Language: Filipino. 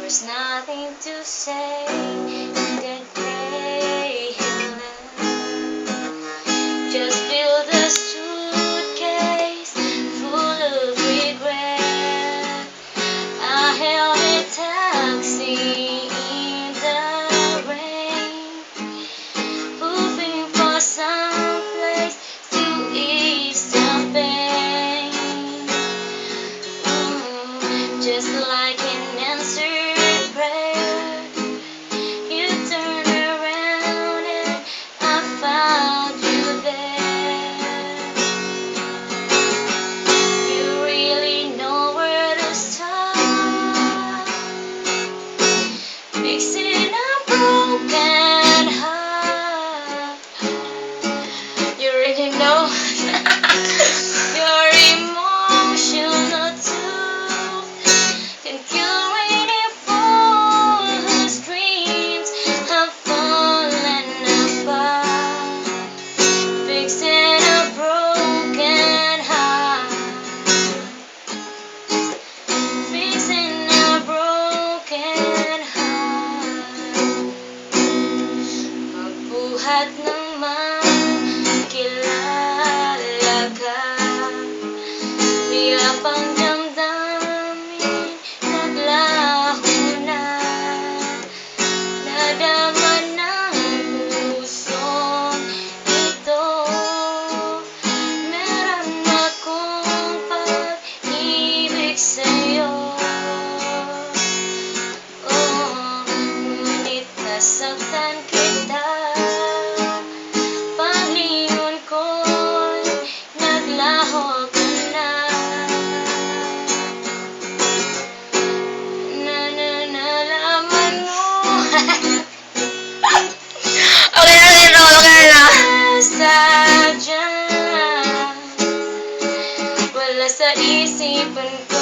was nothing to say that day he left. Just build a suitcase full of regret. I hailed a taxi in the rain, hoping for some place to ease the pain. Just like an answered prayer, you turned around and I found you there. You really know where to start, fixing a broken heart. You really know your emotional truth can cure any fool whose dreams have fallen apart. Fixing a broken heart, fixing a broken heart. Mabuhat naman kilala ka, tila pang damdamin naglaho na, nadama ng pusong ito. Meron akong pag-ibig sa'yo, ngunit nasaktan kita. Paglingon ko'y naglaho ka na. Nalaman mo okay na. Sadya, wala sa isipan ko